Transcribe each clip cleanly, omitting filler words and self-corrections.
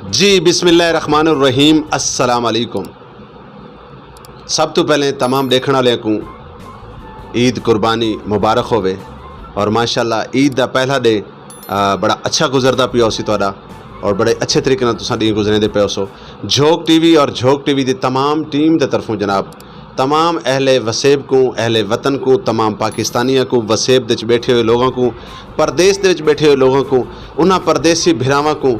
जी बिस्मिल्लाहिर्रहमानिर्रहीम अस्सलाम वालेकुम। सब तो पहले तमाम देखने वाले को ईद कुर्बानी मुबारक होवे और माशाल्लाह ईद का पहला डे बड़ा अच्छा गुजरता पिया सी तुहाडा और बड़े अच्छे तरीके नाल तुसां डी गुजरदे पे सो। झोंक टीवी और झोंक टीवी की तमाम टीम की तरफों जनाब तमाम अहले वसेब को, अहले वतन को, तमाम पाकिस्तानियों को, वसेब दे बैठे हुए लोगों को, परदेस दे बैठे हुए लोगों को, उन्हां परदेसी भिरावां को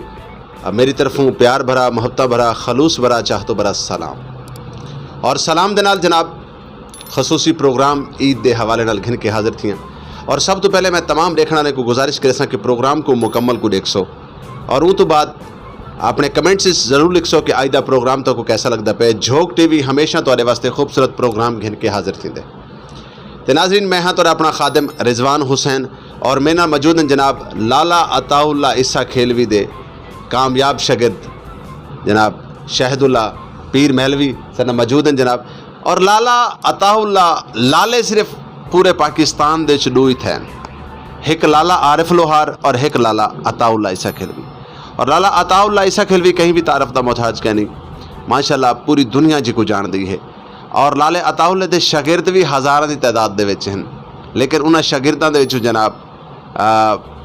मेरी तरफों प्यार भरा, मुहब्बत भरा, खलूस भरा, चाहतो भरा सलाम। और सलाम दे नाल जनाब खसूसी प्रोग्राम ईद के हवाले नाल घिन के हाजिर थियां। और सब तो पहले मैं तमाम देखने वाले को गुजारिश करे कि प्रोग्राम को मुकम्मल को देख सो और उस तो बाद अपने कमेंट्स ज़रूर लिख सो कि आज का प्रोग्राम तो को कैसा लगता पे। झोंक टीवी हमेशा तुहाडे वास्ते खूबसूरत प्रोग्राम घिन के हाजिर थींदे। तो नाज़रीन मैं हाँ तुहाडा अपना खादिम रिजवान हुसैन और मेरे नाल मौजूद हैं जनाब लाला अताउल्ला ईसा खेलवी दे कामयाब शागिर्द जनाब शहदुल्ला पीर महलवी सर मौजूद हैं जनाब। और लाला अताउल्ला लाले सिर्फ पूरे पाकिस्तान दे दो ही थे, एक लाला आरिफ लोहार और एक लाला अताउल्ला ईसा खेलवी। और लाला अताउल्ला ईसा खेलवी कहीं भी तारफ का मोहताज कह नहीं, माशाल्लाह पूरी दुनिया जी को जान दी है। और लाले अताउल्ला दे शागिर्द भी हज़ारां की तादाद दे विच हैं, लेकिन उन्हां शागिर्दां दे विच जनाब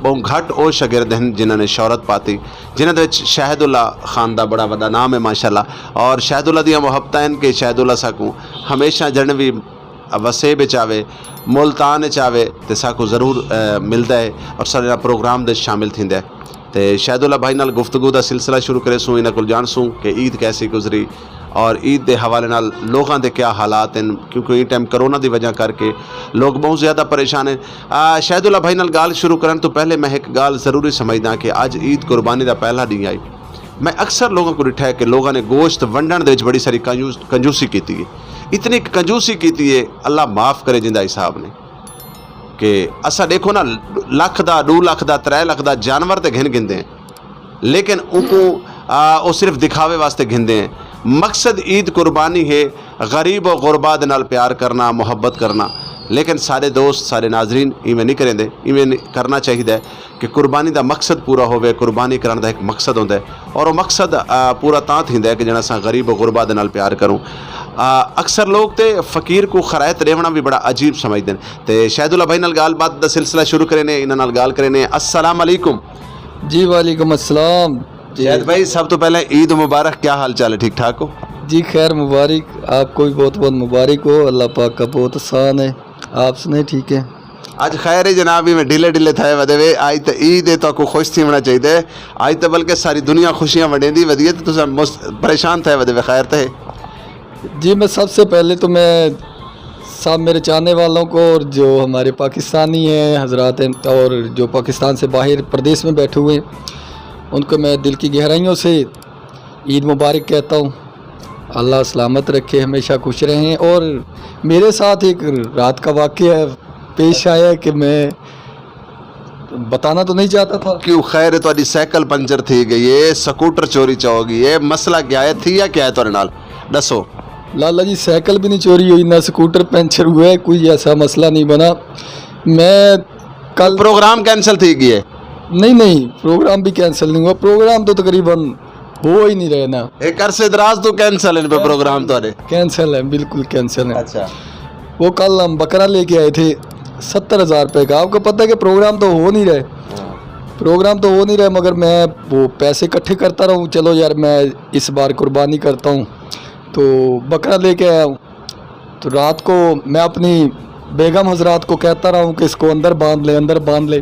बहुत घट वो शागिर्द हैं जिन्होंने शौहरत पाती, जिन्होंने शहदुल्ला खान का बड़ा बड़ा नाम है माशाल्लाह। और शहदुल्ला दियां मुहब्बतां हैं कि शहदुल्ला साकू हमेशा जन भी वसेब चावे मुल्तान चावे तो साकू ज़रूर मिलता है और सारे प्रोग्राम दे शामिल थींदा है। तो शहदुल्ला भाई नाल गुफ्तगू का सिलसिला शुरू करे सूँ, इन्हां कोल जान सूँ कि ईद कैसी गुजरी और ईद के हवाले नाल लोगों के क्या हालात हैं, क्योंकि इस टाइम करोना की वजह करके लोग बहुत ज़्यादा परेशान हैं। शहदुल्ला भाई नाल गाल शुरू करने तो पहले मैं एक गाल ज़रूरी समझदा कि अज ईद कुर्बानी का पहला दिन आई। मैं अक्सर लोगों को डिठा है कि लोगों ने गोश्त वंडण दे बड़ी सारी कंजूसी की है, इतनी कंजूसी की है अल्लाह माफ़ करे जिंदा हिसाब ने कि असा देखो ना लख का 2 लाख का 3 लाख का जानवर तो घिन गिनते हैं, लेकिन उनको वो सिर्फ दिखावे वास्ते घिनते हैं। मकसद ईद कुर्बानी है गरीब और गुरबा दे नाल प्यार करना, मुहब्बत करना। लेकिन सारे दोस्त सारे नाजरीन इवें नहीं करेंदे, इवें करना चाहिए कि कुर्बानी का मकसद पूरा होवे। कुर्बानी करने का एक मकसद होता है और वो मकसद पूरा तां थींदा है कि जना असां गरीब और गुरबा दे नाल प्यार करूँ। अक्सर लोग तो फ़कीर को खरायत रेवना भी बड़ा अजीब समझते हैं। तो शहदुल्ला भाई नाल गाल बात का सिलसिला शुरू करें, इन्हां नाल गाल करें। अस्सलाम वालेकुम। जी वालेकुम अस्सलाम। शहद भाई सब तो पहले ईद मुबारक, क्या हाल चाल है, ठीक ठाक हो? जी खैर मुबारक, आपको भी बहुत बहुत मुबारक हो। अल्लाह पाक का बहुत आसान है, आप सुने ठीक है? आज खैर है जनाब, में ढीले ढीले थे वे आज तो ईद है तो खुश थी होना चाहिए। आज तो बल्कि सारी दुनिया खुशियां वडेंदी वधिए तो तुम परेशान थे वे खैर थे। जी मैं सबसे पहले तो मैं सब मेरे चाहने वालों को और जो हमारे पाकिस्तानी हैं हजरात हैं और जो पाकिस्तान से बाहर प्रदेश में बैठे हुए हैं उनको मैं दिल की गहराइयों से ईद मुबारक कहता हूँ। अल्लाह सलामत रखे, हमेशा खुश रहें। और मेरे साथ एक रात का वाक़या पेश आया कि मैं बताना तो नहीं चाहता था। क्यों? खैर तो साइकिल पंचर थी गई है, स्कूटर चोरी चहोगी है, मसला क्या है थी या क्या है तुहाडे नाल दसो? लाला जी साइकिल भी नहीं चोरी हुई ना स्कूटर पंचर हुआ है, कोई ऐसा मसला नहीं बना। मैं कल प्रोग्राम कैंसिल थी गई है? नहीं प्रोग्राम भी कैंसिल नहीं हुआ, प्रोग्राम तो तकरीबन हो ही नहीं रहे ना। एक अरसे दराज तो कैंसिल है प्रोग्राम तो कैंसिल है, बिल्कुल कैंसिल है। अच्छा वो कल हम बकरा लेके आए थे 70,000 रुपये का। आपको पता है कि प्रोग्राम तो हो नहीं रहे, मगर मैं वो पैसे इकट्ठे करता रहूँ, चलो यार मैं इस बार कुर्बानी करता हूँ तो बकरा लेके आया हूँ। तो रात को मैं अपनी बेगम हजरात को कहता रहा हूँ कि इसको अंदर बांध ले,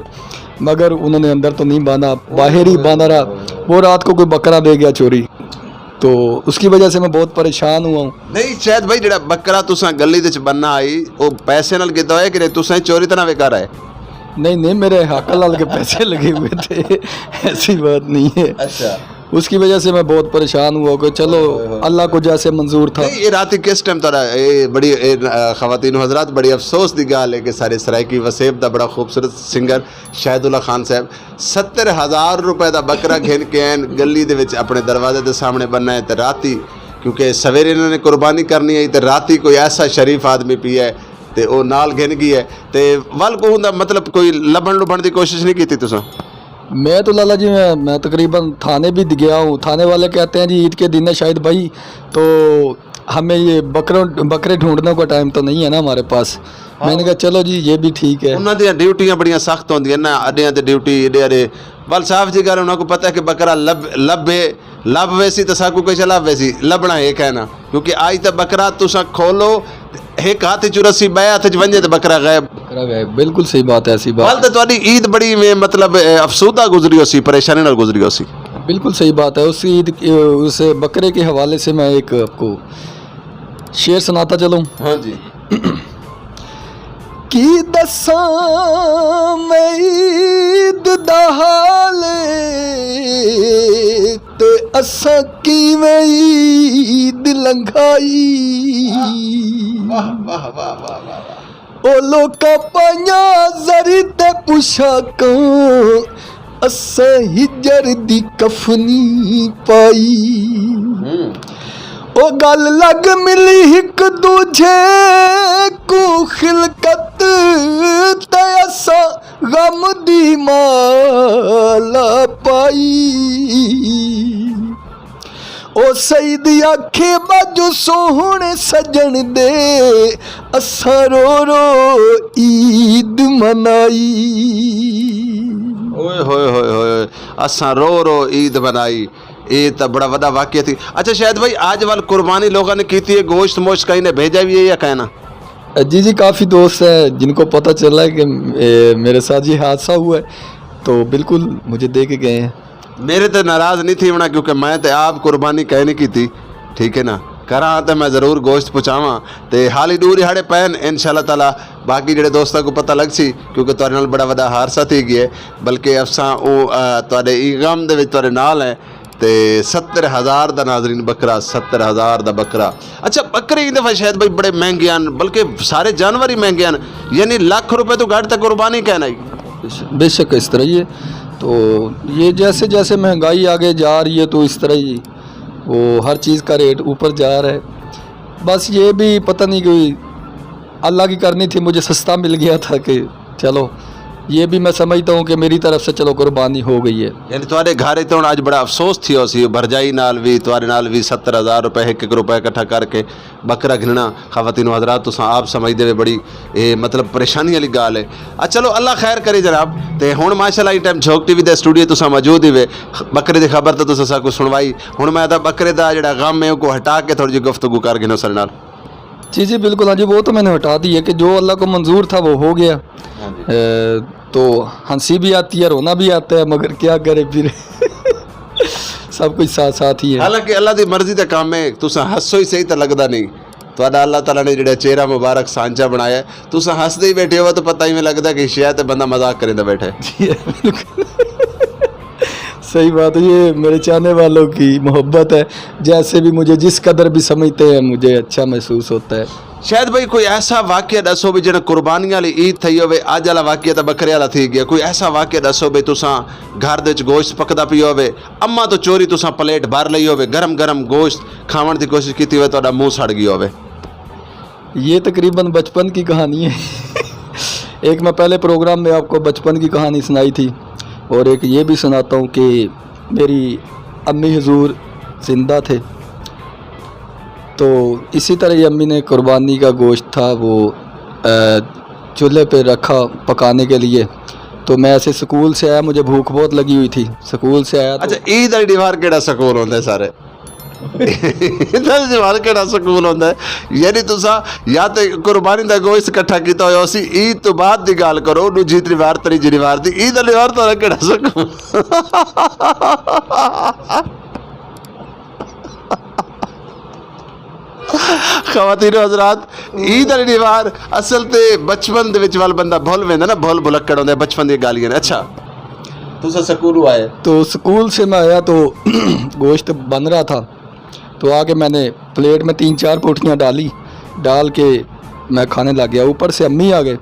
मगर उन्होंने अंदर तो नहीं बांधा, बाहर ही बांधा रहा। वो रात को कोई बकरा दे गया चोरी, तो उसकी वजह से मैं बहुत परेशान हुआ हूँ। नहीं शायद भाई जो बकरा तुसा गली दे बनना आई वो पैसे नाल गिदा है कि तुसा चोरी तो ना बेकार है? नहीं मेरे हाकल लाल के पैसे लगे हुए थे ऐसी बात नहीं है। अच्छा उसकी वजह से मैं बहुत परेशान हुआ कि चलो अल्लाह को जैसे मंजूर था। ये रात किस टाइम तारा ये बड़ी खवातीन हजरात बड़ी अफसोस की गाल है कि सारे सरायकी वसेब का बड़ा खूबसूरत सिंगर शहदुल्ला खान साहब 70,000 रुपए का बकरा घिन के आन गली दे विच अपने दरवाजे के सामने बनना है। तो राती क्योंकि सवेरे इन्होंने कुर्बानी करनी है तो राती कोई ऐसा शरीफ आदमी पिया है तो वो नाल घिन गई है। तो वल को मतलब कोई लभन लुभन की कोशिश नहीं की तुसा? मैं तो लाला जी मैं तकरीबन थाने भी गया हूँ, थाने वाले कहते हैं जी ईद के दिन है शाहिद भाई, तो हमें ये बकरे ढूंढने का टाइम तो नहीं है ना हमारे पास। मैंने कहा चलो जी ये भी ठीक है। ਉਹਨਾਂ ਦੀਆਂ ਡਿਊਟੀਆਂ ਬੜੀਆਂ ਸਖਤ ਹੁੰਦੀਆਂ ਨਾ, ਅੱਡਿਆਂ ਤੇ ਡਿਊਟੀ ਏਡੇ ਅਰੇ ਵੱਲ ਸਾਫ ਜੀ ਗੱਲ, ਉਹਨਾਂ ਨੂੰ ਪਤਾ ਕਿ ਬੱਕਰਾ ਲੱਭ ਵੈਸੀ ਤਾਂ ਸਾਕੂ ਕੋਈ ਚਲਾ ਵੈਸੀ ਲੱਭਣਾ ਇਹ ਕਹਿਣਾ, ਕਿਉਂਕਿ ਅੱਜ ਤਾਂ ਬੱਕਰਾ ਤੁਸੀਂ ਖੋਲੋ ਇੱਕ ਹੱਥ ਚ ਰੱਸੀ ਬੈ ਹੱਥ ਚ ਵੰਜੇ ਤੇ ਬੱਕਰਾ ਗਾਇਬ। बिल्कुल सही बात है, ऐसी ਵੱਲ बात ਤਾਂ ਤੁਹਾਡੀ ਈਦ ਬੜੀ मतलब ਅਫਸੂਦਾ ਗੁਜ਼ਰੀ ਹੋ ਸੀ, ਪਰੇਸ਼ਾਨੀ ਨਾਲ ਗੁਜ਼ਰੀ ਹੋ ਸੀ। बिल्कुल सही बात है। उस ईद उस बकरे के हवाले से मैं एक आपको शेर सुनाता चलूँ। हाँ जी। की दसां मैं ईद दा हाल ते असां किवें ईद लंघाई, वाह वाह वाह वाह वाह। ओ लोका पाइयां ज़री ते पुशाकां, असां हिजर दी कफनी पाई। ओ गल लग मिली हिक दूजे को खिलकत, ते असां गम दी माला पाई। ओ सईद आखे बाजू सोहणे सजन दे, असां रो रो ईद मनाई। ओए होए होए होए, असां रो रो ईद मनाई। ये तो बड़ा बड़ा वाक्य थी। अच्छा शायद भाई आज वाल कुर्बानी लोगों ने की थी, गोश्त मोश्त कहीं ने भेजा भी है या कहना? जी जी काफ़ी दोस्त हैं जिनको पता चला है कि मेरे साथ ये हादसा हुआ है, तो बिल्कुल मुझे दे के गए हैं। मेरे तो नाराज़ नहीं थी होना, क्योंकि मैं तो आप कुर्बानी कहने की थी, ठीक है ना, करा तो मैं ज़रूर गोश्त पहुँचावा, तो हाली दूर हाड़े पैन इंशाल्लाह ताला बाकी ਜਿਹੜੇ ਦੋਸਤਾਂ को पता लग सी, क्योंकि ਤੁਹਾਡੇ ਨਾਲ बड़ा वड्डा हादसा थी गया, बल्कि असां ਉਹ ਤੁਹਾਡੇ ਈਗਮ ਦੇ ਵਿੱਚ ਤੁਹਾਡੇ ਨਾਲ ਹੈ ਤੇ 70,000 ਦਾ ਨਾਜ਼ਰੀਨ ਬੱਕਰਾ, 70,000 ਦਾ ਬੱਕਰਾ। अच्छा बकरे ਇਹ दफ़ा शायद भाई बड़े महंगे हैं, बल्कि सारे जानवर ही महंगे हैं, यानी लाख रुपए तो घट तक कुर्बानी कहना ही। बेशक इस तरह ही है, तो ये जैसे जैसे महंगाई आगे जा रही है तो इस तरह ही वो हर चीज़ का रेट ऊपर जा रहा है। बस ये भी पता नहीं कोई अल्लाह की करनी थी, मुझे सस्ता मिल गया था कि चलो ये भी मैं समझता हूँ कि मेरी तरफ से चलो कुर्बानी हो गई है। यानी तुम्हारे घर तो आज बड़ा अफसोस थी उसी भरजाई नाल भी तुम्हारे नाल भी 70,000 रुपए एक रुपए इकट्ठा करके बकरा घिनना खावतीन हजरात तुम आप समझते हुए बड़ी ये मतलब परेशानी वाली गाल है। चलो अल्लाह खैर करे जनाब। तो हुण माशाल्लाह इस टाइम झोक टीवी के स्टूडियो तुम मौजूद ही वे, बकरे की खबर तो तुम साकू सुनवाई, हुण मैं बकरे का जो गम है उसको हटा के थोड़ी जी गुफ्तगू कर गिनो सर नाल। जी जी बिल्कुल, हाँ जी वो तो मैंने हटा दी है कि जो अल्लाह को मंजूर था वो हो गया। तो हंसी भी आती है, रोना भी आता है, मगर क्या करे फिर सब कुछ साथ साथ ही है। हालांकि अल्लाह की मर्जी का काम है, तुम हसो ही सही तो लगता नहीं, ਤੁਹਾਡਾ अल्लाह ताला ने जो चेहरा मुबारक सांचा बनाया, तुम हंसते ही बैठे हो तो पता ही नहीं लगता कि शायद बंदा मजाक करेंदा बैठा है। सही बात है, ये मेरे चाहने वालों की मोहब्बत है, जैसे भी मुझे जिस कदर भी समझते हैं मुझे अच्छा महसूस होता है। शायद भाई कोई ऐसा वाक्य दसो भी जो कुर्बानी वाली ईद थी हो, अज वाला वाक्य तो बकरे वाला थी गया, कोई ऐसा वाक्य दसो भी तुसा घर दे गोश्त पकदा पी हो, अम्मा तो चोरी तुसा प्लेट भर ली हो, गरम गरम गोश्त खावन की कोशिश की हो, तो मुँह सड़ गया हो। ये तकरीबन बचपन की कहानी है। एक मैं पहले प्रोग्राम में आपको बचपन की कहानी सुनाई थी, और एक ये भी सुनाता हूँ कि मेरी अम्मी हुजूर ज़िंदा थे, तो इसी तरह ये अम्मी ने कुर्बानी का गोश्त था वो चूल्हे पे रखा पकाने के लिए। तो मैं ऐसे स्कूल से आया, मुझे भूख बहुत लगी हुई थी, स्कूल से आया। अच्छा ईद वाली दीवार केड़ा सकून होता है सारे दीवार केड़ा सकून होता है, यानी तुसा या तो कुर्बानी का गोश्त इकट्ठा किया हो, ईद तो बाद की गल करो, दूजी दीवार तीजी दीवार थी, ईद वाली दीवार तो केड़ा सकून। खवातीन हजरात, ईद वाली दीवार असल ते बचपन दे विच वाल बंदा भुल वेंदा ना, भुल भुलक्कड़ होंदा बचपन दी गालियां ने। अच्छा तुसा स्कूल आए? तो स्कूल से मैं आया तो गोश्त बन रहा था, तो आके मैंने प्लेट में 3-4 पोटियाँ डाल के मैं खाने लग गया। ऊपर से अम्मी आ गए,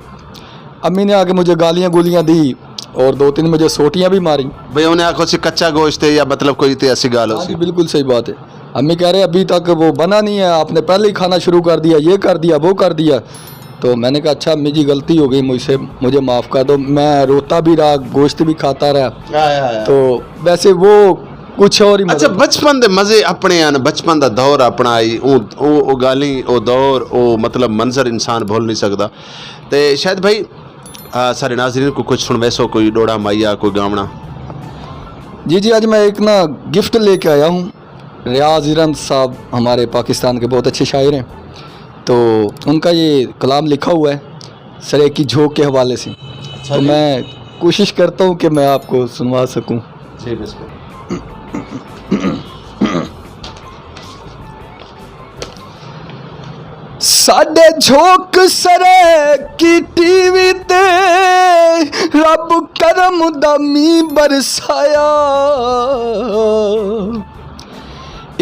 अम्मी ने आके मुझे गालियाँ गुलियाँ दी और 2-3 मुझे सोटियाँ भी मारी। भाई उन्हें आखो से कच्चा गोश्त है या मतलब कोई ऐसी गाल हो? बिल्कुल सही बात है। अम्मी कह रहे अभी तक वो बना नहीं है, आपने पहले ही खाना शुरू कर दिया, ये कर दिया वो कर दिया। تو میں نے کہا اچھا امی جی غلطی ہو گئی مجھ سے, مجھے معاف کر دو. میں روتا بھی رہا, گوشت بھی کھاتا رہا. تو ویسے وہ کچھ اور ہی. اچھا بچپن دے مزے اپنے ہیں, بچپن دا دور اپنا آئی, او گالی او دور او مطلب منظر انسان بھول نہیں سکتا. تے شاید بھائی سارے ناظرین کو کچھ سن ویسو کوئی ڈوڑا مائیا کوئی گامنا. جی آج میں ایک نا گفٹ لے کے آیا ہوں. ریاض ارم صاحب ہمارے پاکستان کے بہت اچھے شاعر ہیں, تو ان کا یہ کلام لکھا ہوا ہے سرے کی جھوک کے حوالے سے. تو میں کوشش کرتا ہوں کہ میں آپ کو سنوا سکوں. ساڈے جھوک سرے کی ٹی وی تے رب کرم دا می برسایا.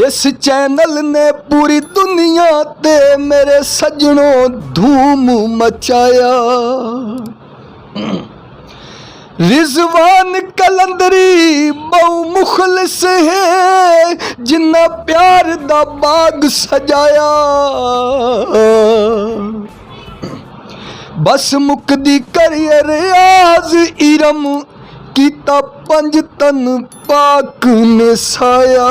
اس چینل نے پوری دنیا تے میرے سجنوں دھوم مچایا. رضوان کلندری بہو مخلص ہے جنہ پیار دا باغ سجایا. بس مکدی کریے ریاض ارم کیتا 5 تن پاک نے سایا.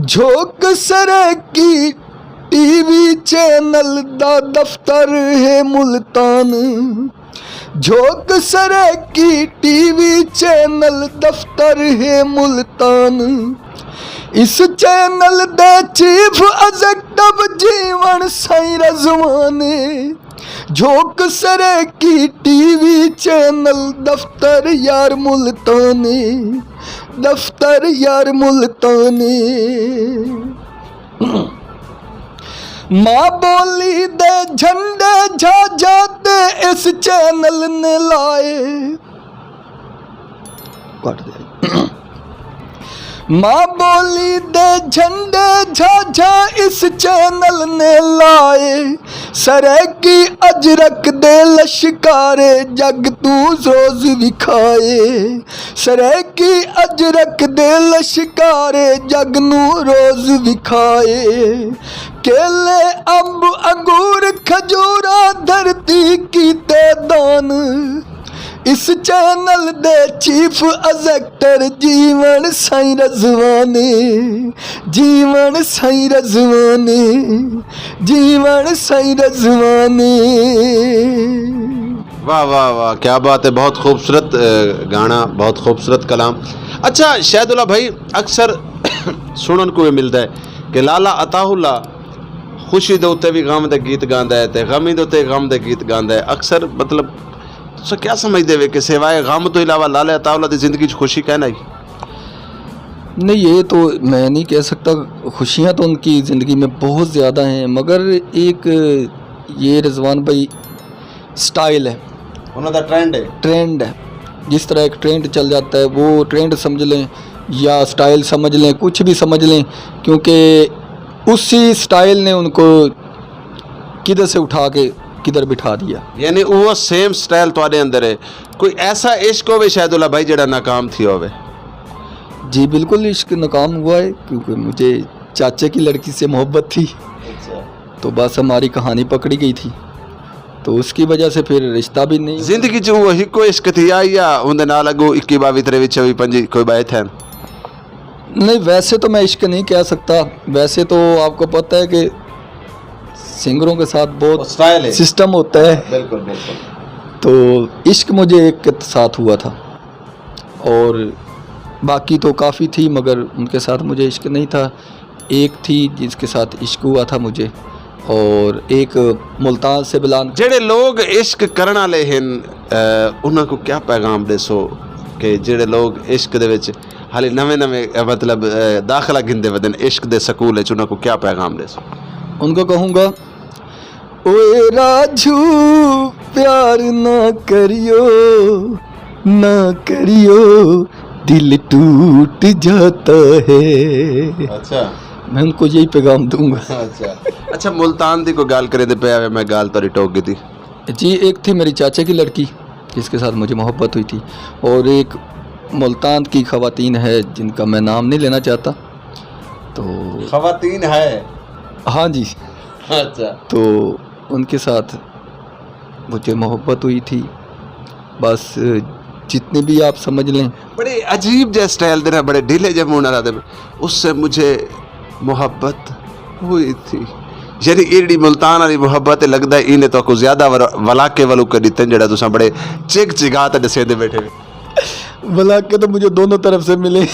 جھوک سرے کی ٹی وی چینل دا دفتر ہے ملتان. جھوک سرے کی ٹی وی چینل دفتر ہے ملتان. اس چینل دے چیف ایگزیکٹو جیون سائیں رضوان. جھوک سرے کی ٹی وی چینل دفتر یار ملتان, دفتر یار ملتان. ماں بولی دے جھنڈے جھا جاتے اس چینل نے لائے. ماں بولی دے جھنڈے جھا جھا اس چینل نے لائے. سرے کی اجرک دے لشکارے جگ تو روز وکھائے. سرے کی اجرک دے لشکارے جگ نو روز وکھائے. کیلے امب انگور کھجورا دھرتی کیتے دان. اس چینل دے چیف ایگزیکٹر جیون سائیں رضوان. جیون سائیں رضوان, جیون سائیں رضوان. واہ واہ واہ کیا بات ہے, بہت خوبصورت گانا, بہت خوبصورت کلام. اچھا شاہد اللہ بھائی اکثر سنن کو یہ ملتا ہے کہ لالا عطا اللہ خوشی دے اتنے بھی غم دے گیت گاندا ہے تے غمی دے اتنے غم دے گیت گاندا ہے. اکثر مطلب تو کیا سمجھتے ہوئے کہ سوائے غم تو علاوہ لالا عطا اللہ دی زندگی چ خوشی کہنا ہی نہیں, یہ تو میں نہیں کہہ سکتا. خوشیاں تو ان کی زندگی میں بہت زیادہ ہیں, مگر ایک یہ رضوان بھائی سٹائل ہے, انہوں دا ٹرینڈ ہے. جس طرح ایک ٹرینڈ چل جاتا ہے وہ ٹرینڈ سمجھ لیں یا سٹائل سمجھ لیں, کچھ بھی سمجھ لیں, کیونکہ اسی سٹائل نے ان کو کدھر سے اٹھا کے کدھر بٹھا دیا. یعنی وہ سیم سٹائل تواڈے اندر ہے. کوئی ایسا عشق ہوے شاہد اللہ بھائی جڑا ناکام تھی ہوے؟ جی بالکل عشق ناکام ہوا ہے, کیونکہ مجھے چاچے کی لڑکی سے محبت تھی. تو بس ہماری کہانی پکڑی گئی تھی, تو اس کی وجہ سے پھر رشتہ بھی نہیں. زندگی چ وہ ہی کوئی عشق تھی یا اون دے نال اگو 21 22 23 24 25 کوئی بات ہے؟ نہیں, ویسے تو میں عشق نہیں کہہ سکتا. ویسے تو آپ کو پتہ ہے کہ سنگروں کے ساتھ بہت سسٹم ہوتا ہے. بالکل بالکل. تو عشق مجھے ایک کے ساتھ ہوا تھا, اور باقی تو کافی تھی, مگر ان کے ساتھ مجھے عشق نہیں تھا. ایک تھی جس کے ساتھ عشق ہوا تھا مجھے, اور ایک ملتان سے بلان. جڑے لوگ عشق کرن والے ہیں انہاں کو کیا پیغام دے سو کہ جڑے لوگ عشق دے وچ حالی نویں مطلب داخلہ گھندے ودن عشق دے سکول وچ, انہاں کو کیا پیغام دے سو؟ ان کو کہوں گا اوے راجو پیار نہ کریو, نہ کریو دل ٹوٹ جاتا ہے. اچھا میں ان کو یہی پیغام دوں گا. اچھا ملتان دی کوئی گال کرے دے پیا میں گال تو ٹوک گئی تھی. جی ایک تھی میری چاچے کی لڑکی جس کے ساتھ مجھے محبت ہوئی تھی, اور ایک मुल्तान की ख़वातीन है जिनका मैं नाम नहीं लेना चाहता, तो ख़वातीन है, हाँ जी, अच्छा, तो उनके साथ मुझे मोहब्बत हुई थी। बस जितने भी आप समझ लें, बड़े अजीब जे स्टाइल दे बड़े ढीले जे मुंह नाल आदे, उससे मुझे मोहब्बत हुई थी। यानी एड़ी मुल्तान वाली मोहब्बत है, लगदा है इन्हें तो को ज्यादा वलाके वालू कर दिते जेड़ा तुसा बड़े चिक चिगा ते दसे दे बैठे। वलाके तो मुझे दोनों तरफ से मिले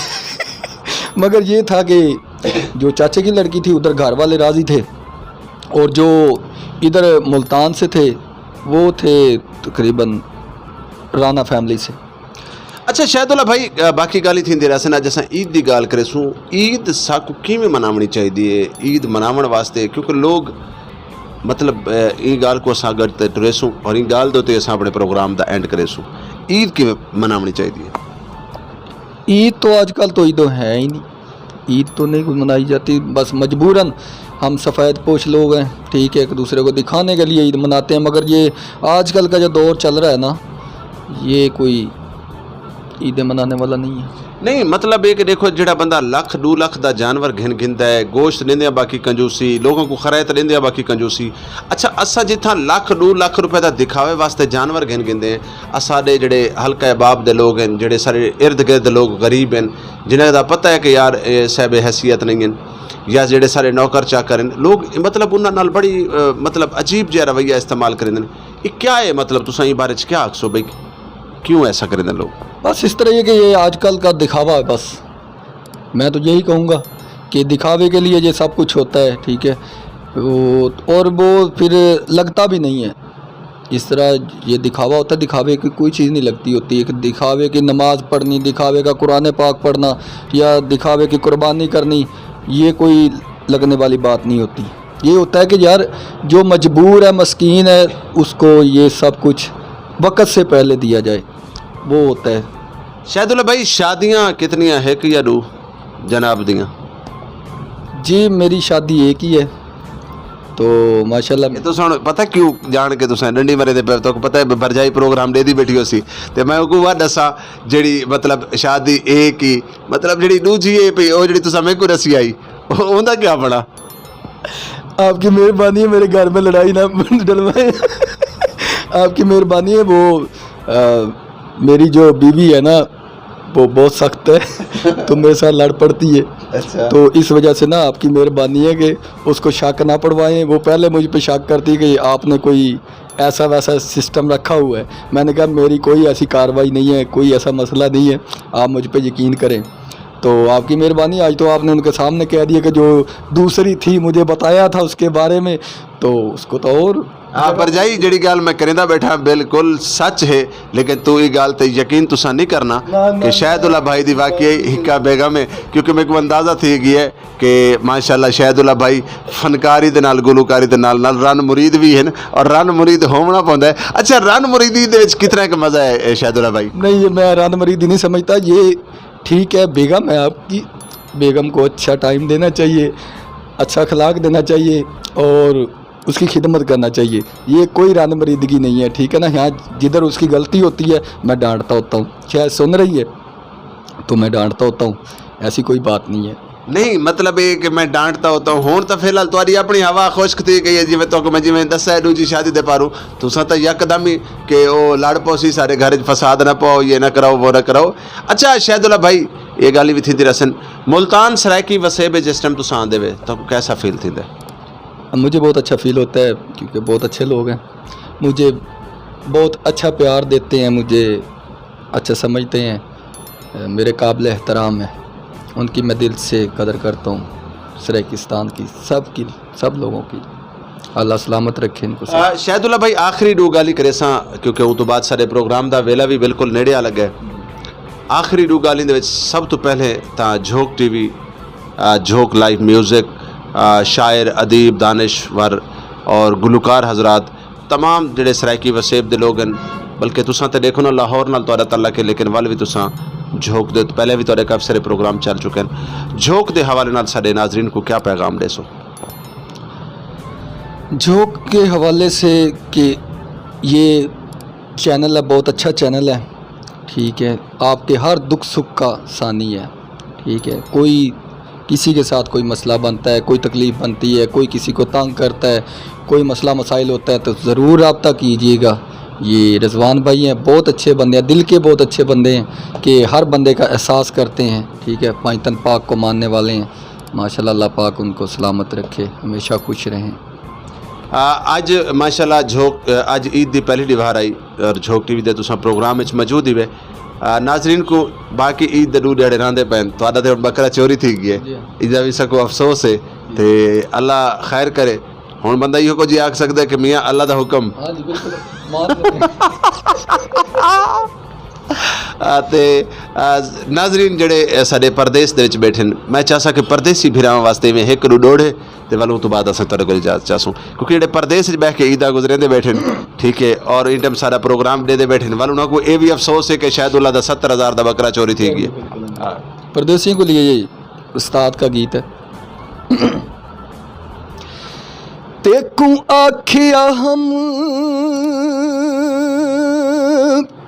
मगर ये था कि जो चाचे की लड़की थी उधर घर वाले राज़ी थे, और जो इधर मुल्तान से थे वो थे तकरीबन राना फैमिली से। अच्छा शायदुल्ला भाई, बाकी गाली थी रसन अज असां ईद की गाल करेसूं, ईद साकू किवें मनावनी चाहिए, ईद मनावण वास्ते, क्योंकि लोग मतलब ई गाल को असां गॾु टुरेसूं और ई गाल दे असां अपने प्रोग्राम दा एंड करेसूं, ईद किवें मनावनी चाहिए? ईद तो आजकल तो ईद है ही नहीं, ईद तो नहीं मनाई जाती, बस मजबूरन हम सफ़ेद पोश लोग हैं, ठीक है, एक दूसरे को दिखाने के लिए ईद मनाते हैं। मगर ये आजकल का जो दौर चल रहा है ना, ये कोई ईद मनाने वाला नहीं है। नहीं मतलब ये कि देखो जेड़ा बंदा लख 2 लाख दा जानवर घिनदा है, गोश्त लेंदे बाकी कंजूसी, लोगों को खरैत लेंदे बाकी कंजूसी। अच्छा असा जिथा लख 2 लाख रुपए का दिखावे वास्ते जानवर घिनदे हैं, साडे जेड़े हल्का बाब दे लोग हैं, जेड़े सारे इर्द गिर्द लोग गरीब हैं, जिन्हें दा पता है कि यार साहब हैसियत नहीं हैं, या जेड़े सारे नौकर चाकर हैं, लोग मतलब उन्हां नाल बड़ी मतलब अजीब जिहा रवैया इस्तेमाल करेंदे। ये क्या है मतलब तुसां ई बारे च क्या आखसो भाई, क्यों ऐसा करेंदे लोग? बस इस तरह कि ये आजकल का दिखावा है, बस मैं तो यही कहूँगा कि दिखावे के लिए ये सब कुछ होता है, ठीक है, और वो फिर लगता भी नहीं है। इस तरह ये दिखावा होता है, दिखावे की कोई चीज़ नहीं लगती होती है, कि दिखावे की नमाज़ पढ़नी, दिखावे का कुरान पाक पढ़ना, या दिखावे की कुर्बानी करनी, ये कोई लगने वाली बात नहीं होती। ये होता है कि यार जो मजबूर है, मस्कीन है, उसको ये सब कुछ वक़्त से पहले दिया जाए, वो होता है। शायदुल्ला भाई शादियाँ कितनियाँ है कि या 2 जनाब दियाँ? जी मेरी शादी एक ही है, तो माशाल्लाह। ये तो सुन पता क्यों जान के तुसें डंडी मरे दे पे तो पता है भरजाई प्रोग्राम दे दी बैठी हो सी, ते मैं को वा दसा जेड़ी मतलब शादी एक ही मतलब जेड़ी दूजी है पे ओ जेड़ी तुसां मेरे को दसी आई ओंदा क्या बना? आपकी मेहरबानी है, मेरे घर में लड़ाई ना डलवाए आपकी मेहरबानी है। वो मेरी जो बीवी है ना वो बहुत सख्त है तो मेरे साथ लड़ पड़ती है। अच्छा। तो इस वजह से ना आपकी मेहरबानी है कि उसको शक ना पड़वाएं। वो पहले मुझ पे शक करती है कि आपने कोई ऐसा वैसा सिस्टम रखा हुआ है। मैंने कहा मेरी कोई ऐसी कार्रवाई नहीं है, कोई ऐसा मसला नहीं है, आप मुझ पे यकीन करें। तो आपकी मेहरबानी, आज तो आपने उनके सामने कह दिया कि जो दूसरी थी मुझे बताया था उसके बारे में, तो उसको तो और हाँ भरजाई जड़ी गाल मैं करेंदा बैठा बिल्कुल सच है, लेकिन तू ये गाल ते यकीन तुसा नहीं करना कि शायदुल्ला भाई दी वाकई हिक्का बेगम है, क्योंकि मेरे को अंदाज़ा थी गया है कि माशाल्लाह शायदुल्ला भाई फनकारी दे नाल गुलूकारी दे नाल रन मुरीद भी हैं और रन मुरीद होना पौंदा है। अच्छा रन मुरीदी दे विच कितना का मज़ा है शायदुल्ला भाई? नहीं, ये मैं रन मुरीदी नहीं समझता। ये ठीक है बेगम है आपकी, बेगम को अच्छा टाइम देना चाहिए, अच्छा अखलाक देना चाहिए और उसकी खिदमत करना चाहिए। ये कोई रान मरीदगी नहीं है, ठीक है ना। यहाँ जिधर उसकी गलती होती है मैं डांटता होता हूँ, शायद सुन रही है तो मैं डांटता होता हूँ, ऐसी कोई बात नहीं है। नहीं मतलब ये कि मैं डांटता होता हूँ हूँ तो फिलहाल तुम्हारी अपनी हवा खुश्क थी गई है, जिमें तो मैं जिमें दसा है दूजी शादी दे पारूँ तुसा तो यकदम ही कि वो लड़ पौसी सारे घर फसाद ना पाओ, ये ना कराओ वो ना कराओ। अच्छा शायदुल्ला भाई ये गाली भी थी रसन मुल्तान सरायकी वसेबे जिस टाइम तुसा आंदे वे तो कैसा फील थी? मुझे बहुत अच्छा फील होता है क्योंकि बहुत अच्छे लोग हैं, मुझे बहुत अच्छा प्यार देते हैं, मुझे अच्छा समझते हैं, मेरे काबिल एहतराम है, उनकी मैं दिल से कदर करता हूँ। सरायकिस्तान की सब लोगों की अल्लाह सलामत रखे इनको। शायदुल्ला भाई आखिरी 2 गाली करे सा क्योंकि वो तो बाद सारे प्रोग्राम दा वेला भी बिल्कुल नेड़े आ लगा है। आखिरी 2 गाली दे विच सब तो पहले ता झोंक टीवी, झोंक लाइव म्यूज़िक, शायर अदीब दानिशवर और गुलकार हजरात तमाम जेडे सरायकी वसेब दे लोग हैं, बल्कि तुसा तो देखो ना लाहौर नाल तुहाडा तल्लक है, लेकिन वल भी तुसा झोंक दे पहले भी तुहाडे काफ़ी सारे प्रोग्राम चल चुके हैं। झोंक दे हवाले नाल साडे नाजरीन को क्या पैगाम देसो? झोंक के हवाले से कि ये चैनल है, बहुत अच्छा चैनल है, ٹھیک ہے، آپ کے ہر دکھ سکھ کا ثانی ہے، ٹھیک ہے، کوئی کسی کے ساتھ کوئی مسئلہ بنتا ہے، کوئی تکلیف بنتی ہے، کوئی کسی کو تنگ کرتا ہے، کوئی مسئلہ مسائل ہوتا ہے تو ضرور رابطہ کیجیے گا۔ یہ رضوان بھائی ہیں، بہت اچھے بندے ہیں، دل کے بہت اچھے بندے ہیں کہ ہر بندے کا احساس کرتے ہیں، ٹھیک ہے، پانچ تن پاک کو ماننے والے ہیں، ماشاءاللہ، اللہ پاک ان کو سلامت رکھے، ہمیشہ خوش رہیں۔ اج ماشاءاللہ جھوک اج عید دی پہلی ڈیوار آئی اور جھوک ٹی وی دے تساں پروگرام وچ موجود ہی وے۔ ناظرین کو باقی عید دے ڈوڑے راندے پین تہاڈا تے بکرا چوری تھی گئی ہے، ایدا بھی سکو افسوس ہے تے اللہ خیر کرے۔ ہن بندہ یہ کو جی آکھ سکدا ہے کہ میاں اللہ دا حکم ہاں جی بالکل تے ناظرین جڑے ساڈے پردیس دے وچ بیٹھے میں چاہسا کہ پردیسی بھراواں واسطے میں ایک ڈوڑے تے والوں تو بعد اساں تہاڈے کول اجازت چاہسوں کیونکہ جڑے پردیس وچ بیٹھ کے عیداں گزریندے بیٹھے ٹھیک ہے اور ان ٹائم سارا پروگرام دے بیٹھے والوں کو اے بھی افسوس ہے کہ شاید اللہ دا 70,000 دا بکرا چوری تھی گئی ہے۔ پردیسیوں کو لیے یہ استاد کا گیت ہے۔ تیکوں آکھیا ہم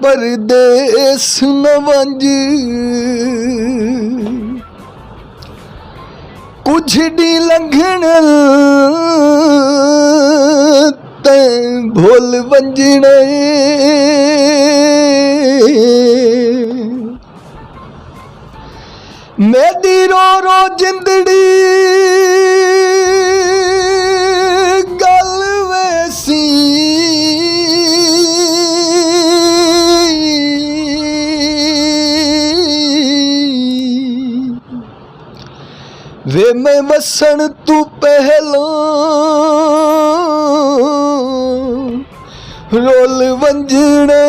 پردیس نہ ونج، کچھ ڈی لنگھن تیں بھول ونجنے، میری رو رو جندڑی گل ویسی، وے میں وسن تو پہلا رول ونجنے،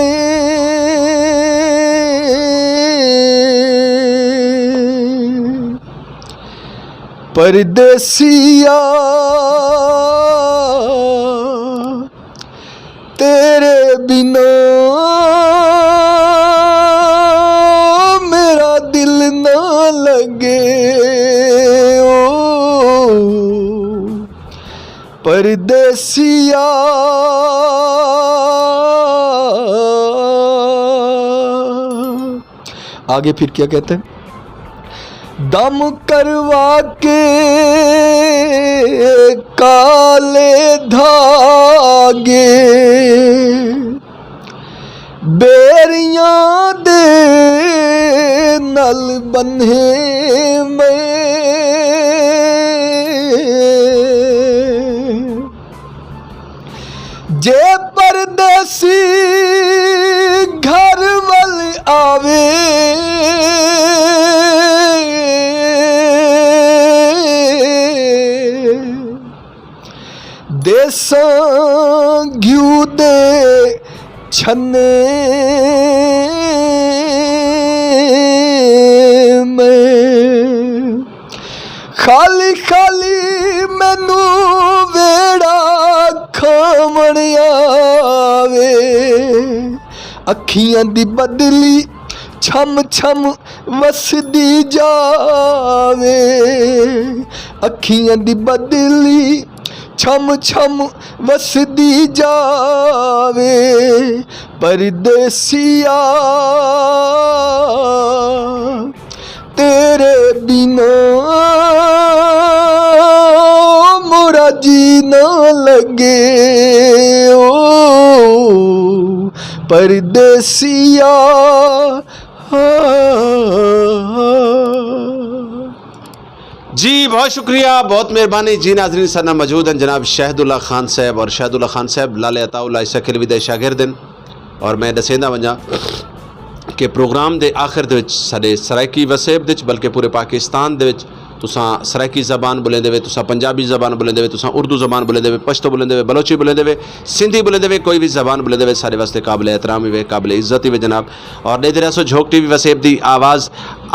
پردیسیا تیرے بنا میرا دل نہ لگے، پردیسیا آگے پھر کیا کہتے ہیں؟ دم کروا کے کالے دھاگے بیریاں دے نل بنھے میں، جے پردیسی گھر ول آوے دیساں گھیو دے چھنے میں، خالی خالی مینو ویڑا کھاون آوے، اکھیاں دی بدلی چھم چھم وسدی جاوے، اکھیاں دی بدلی چھم چھم وسدی جاوے، پردیسیا تیرے بنا مورا جی نہ لگے، پردیسیا جی بہت شکریہ، بہت مہربانی جی۔ ناظرین سارے موجود ہیں جناب شہد اللہ خان صاحب، اور شہد اللہ خان صاحب لال عطا اللہ عیسیٰ کھلوی دے شاگرد ہیں، اور میں دسیندا ونجا کہ پروگرام دے آخر دے وچ ساڈے سرائکی وسیب دے وچ بلکہ پورے پاکستان دے وچ تساں سرائکی زبان بولیندے وے، تساں پنجابی زبان بولیندے وے، تساں اردو زبان بولیندے وے، پشتو بولیندے وے، بلوچی بولیندے وے، سندھی بولیندے وے، کوئی بھی زبان بولیندے وے سارے واسطے قابل احترام وے، قابل عزت وے جناب۔ اور نہیں دے سو جھوک ٹی وی وسیب دی آواز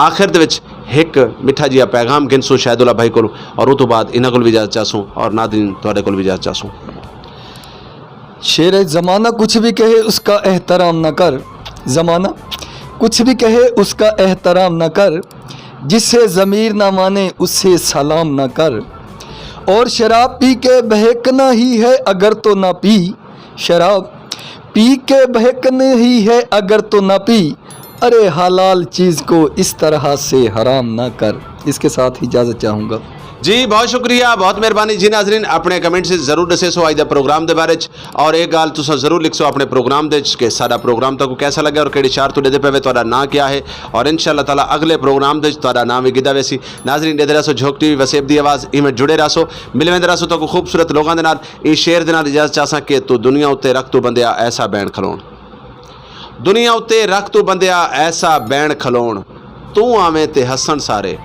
آخر دے وچ ایک میٹھا جیا پیغام گنسو شاہد اللہ بھائی کولو، اور اس تو بعد انہاں کول بھی اجازت چاہسوں اور ناظرین تواڈے کول بھی اجازت چاہسوں۔ شیر زمانہ کچھ بھی کہے اس کا احترام نہ کر، زمانہ کچھ بھی کہے اس کا احترام نہ کر، جسے ضمیر نہ مانے اس سے سلام نہ کر، اور شراب پی کے بہکنا ہی ہے اگر تو نہ پی، شراب پی کے بہکنا ہی ہے اگر تو نہ پی، ارے حلال چیز کو اس طرح سے حرام نہ کر. اس کے ساتھ اجازت چاہوں گا. جی بہت شکریہ, بہت مہربانی جی. ناظرین اپنے کمنٹ سے ضرور دسے سو اج دا پروگرام دے بارے چ, اور ایک گال تساں ضرور لکھ سو اپنے پروگرام دے کہ سارا پروگرام تو کیسا لگا اور کیڑی شہر تو دے پے تہاڈا نام کیا ہے, اور انشاءاللہ تعالی اگلے پروگرام دے تہاڈا نام وی گدا ویسی. ناظرین دے رہو جھوک ٹی وی وسیب دی آواز ای میں جڑے رہو, ملویں رہو تو خوبصورت لوگاں دے نال. ای شعر دے نال اجازت چاہساں کہ تو دنیا اُتے رکھ تو بندیا ایسا بین کھلون, دنیا اُتے رکھ تو بندیا ایسا بین کھلون, تو آویں تے ہسن سارے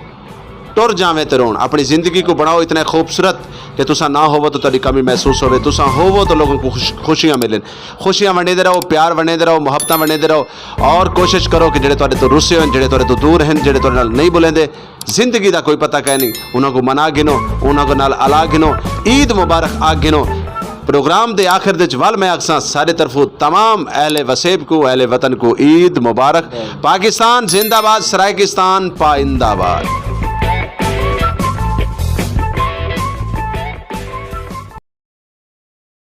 ٹر جاویں تے رون. اپنی زندگی کو بناؤ اتنے خوبصورت کہ تساں نہ ہوو تو تہاڈی کمی محسوس ہوے, تساں ہوو تو لوگوں کو خوشیاں ملن. خوشیاں ونڈے دے رہو, پیار ونڈے دے رہو, محبتاں ونڈے دے رہو, اور کوشش کرو کہ جڑے تہاڈے تو رسے ہوئے, جڑے تہاڈے تو دور ہیں, جڑے تہاڈے نال نہیں بولیندے, زندگی دا کوئی پتہ کہ نہیں, انہاں کو منا گنو, انہاں کو نال الا گنو, عید مبارک آ گنو. پروگرام دے آخر دے ول میں اکساں سارے طرفوں تمام اہل وسیب کو, اہل وطن کو عید مبارک. پاکستان زندہ باد, سرائیکستان پائندہ باد.